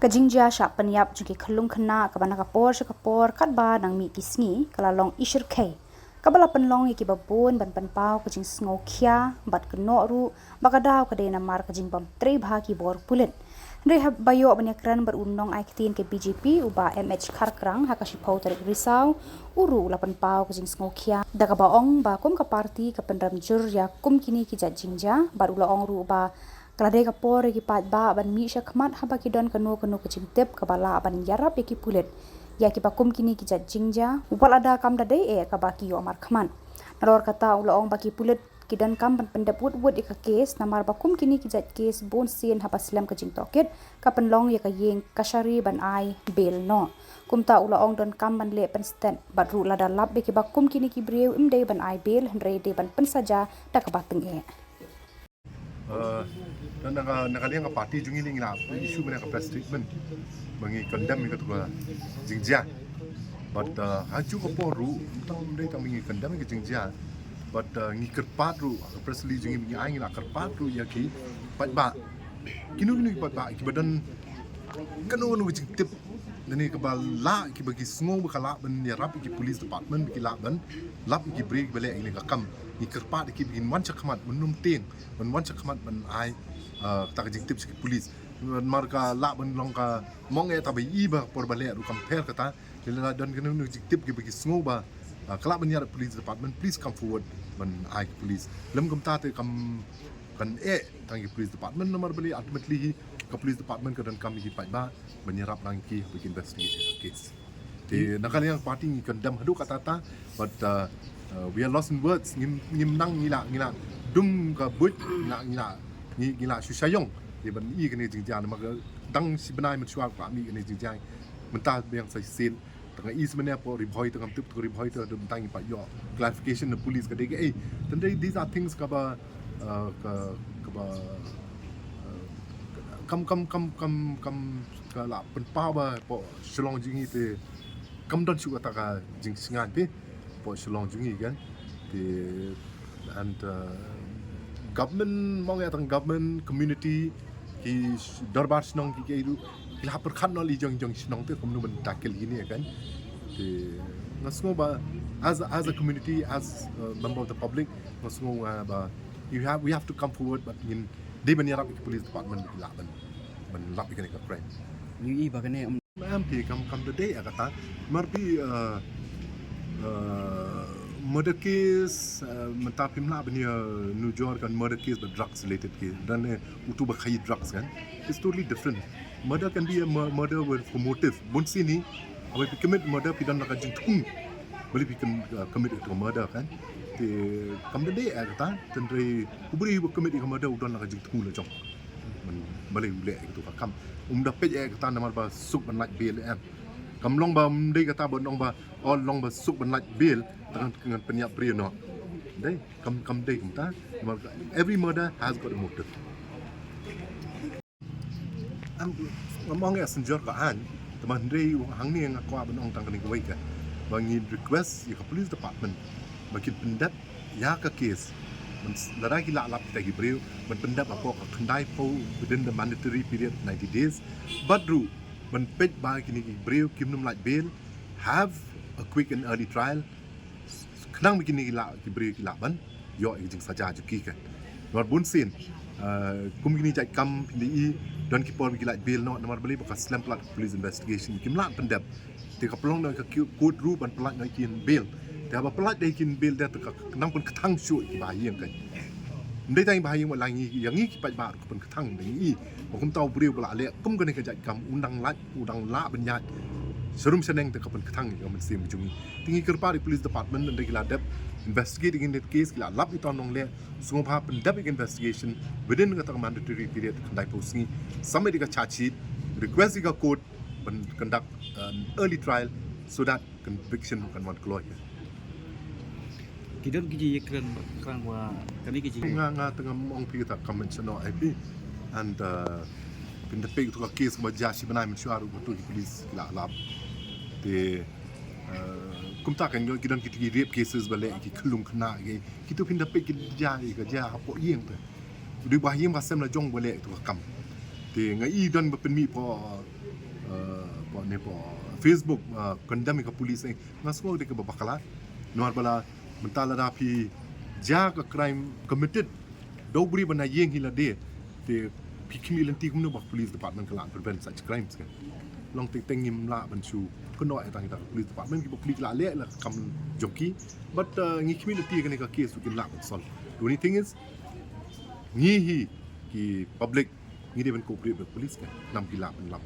Kajingjia syak penyap juga kelung kena kabana kapor katba nang mi kisngi kalalong isir kei. Kabala penlong iki babun ban penpau kajing sngokia bat kenoru bakadaw kadai namar kajing bam tre bhagi bor Pulit. Reha bayo banyakran berundong aiktin ke BJP uba MH Kharkrang hakasipau tarik risau uru lapan pau kajing sngokia daga baong ba kum ka parti ka penramjur ya kum kini ki Jingiatrei baru laong ru ba Keladai kapor ki Paidbah ban mi syakmat haba ki don kanu kajing tip kabala ban yarap ki Pulit. Ya ki bakum kini ki Jingiatrei upal ada kam dadai kabaki yo amar khaman. Nalor kata ulaong baki Pulit ki don kam ban pendaput wud ika kes namar bakum kini ki kes bon sin haba slam kajing tokit ka penlong ya ka yeng kasari ban ai bel no. Kumta ulaong don kam ban le pen stand badru lada lab ki bakum kini ki breu imdei ban ai bel hendrei de ban pensaja tak bateng dan nakaliang parti jungi ling la isu mana ka press statement bangi condemn ka tu Jingiatrei but haju ko poru tang dei tang mingi condemn ka Jingiatrei but ngi kerpat ru press li jungi mingi ai la kerpat ru ya ki Paidbah kinu Paidbah ki badan kanu jing tip nani ka bala ki bagi sngo bakala ban ya rap ki police department ki la ban lap ki break bale ini ka kam ni kerpat ki begin wan chakmat menum ting ban wan chakmat ban ai tak jing tips ki police marka la ban long ka mong e tabai i ba por bale ru compare kata lela don kenu jing tip ki bagi sngo ba kala ban ya police department please come forward ban ai police lem kam ta te kam kan tang ki police department nomor bali ultimately ka police department ka dan kami ki Paidbah menyerap rangki bagi investigate case. Di nakaliang parti ni condemn hadu kata ta but we are lost in words ngim nang ngila dum ka but ngila Shillong di ban i kene Jingiatrei maka dang si benai mensuap kami kene Jingiatrei mentah yang saya sen tengah is mana po ribhoi tengah tip to ribhoi to dum tangi pa yo clarification the police ka dege tendai these are things ka ba kam kala penpau ba po Shillong jingi te kam don chu ta ka jing singan pe po Shillong jingi kan te and government mong ya tang government community ki darbar Shillong ki ke ru ki ha per khan no li jong Shillong te kom nu ban takil gini kan te ngasmo ba as a community as a member of the public ngasmo ba we have to come forward but in they ban yarap ki police department ki la ban lap ikane ka crime ni bagane MP kam the day kata marbi murder case mentapim la bani New York kan murder case but drugs related case dan utu ba khai drugs kan it's totally different. Murder can be a murder with for motive bun sini abai pi commit murder pi dan ka jing thung bali pi commit to murder kan te kam the day kata tendre ubri commit ka murder udan ka jing thung la jongมันบริเวณitu kam da pej kata namar ba suk ban lak bil kam long ba dei kata bon long ba on long ba suk ban lak bil dengan penyap pri no dei kam dei kata every murder has got a motive am ngomong ya senjor ka an teman dei hang ni ngak kwa ban ong tang kan wei ka bangi request ya police department makin pendat ya ka case ladai ki lap kita hibreu pendap apa kendai po within the mandatory period 90 days badru pej ba kini hibreu kimnum like bail have a quick and early trial kenang begini la hibreu ki laban yo jing saja juki kan luar bun sin kum gini jai kam pindi don ki por ki like bail no nomor beli bekas slam plat police investigation kim la pendap te ka pelong ka court ru ban plat ngai kin bailแต่ว่าปลัดได้กินเบลได้แต่ก็นั่งเป็นกระทั่งช่วยบาเยี่ยงกันได้ใจบาเยี่ยงว่าอะไรอย่างนี้ไปบาเป็นกระทั่งอย่างนี้ผมเตาเปรี้ยวปลาเละกุ้มกันในกระจายกรรมอุดังละบรรยายสรุปแสดงแต่ก็เป็นกระทั่งอย่างมันเสียมจุงทีนี้กระป๋าใน police department ในกีฬาเด็บ investigating in that case กีฬารับอีตอนนองเละสุขภาพเป็นเด็บ investigation within กระทั่ง mandatory period กันได้โพสต์สมัยที่กระชาชีด request ที่กระโคดเป็น conduct early trial so that conviction กันวันกลอยkidon kiji kran wa kami kiji nga tengah mong pi ta conventional IP and pinda pe tu ka case ma ja si banai mensuaru tu ki police la lab te kumta kan yo kidon kiti rape cases bale ki khulung khna ki kitu pinda pe ki ja ka ja po yeng te du ba yeng ba sem la jong bale tu ka kam te nga i don ba pen mi po nepo Facebook condemn ke polis ni ngasmo de ke babakala nor bala mentala da pi jaga crime committed dobri bana yeng hila de pi kimilenti kumno bak police department kala prevent such crimes kan long ting ting ngim la ban chu kono ai tang police department ki police la le la kam jonki but ngi community kan ka case kin la ban sol the only thing is ngi hi ki public ngi de ban cooperate with police kan nam ki la ban lam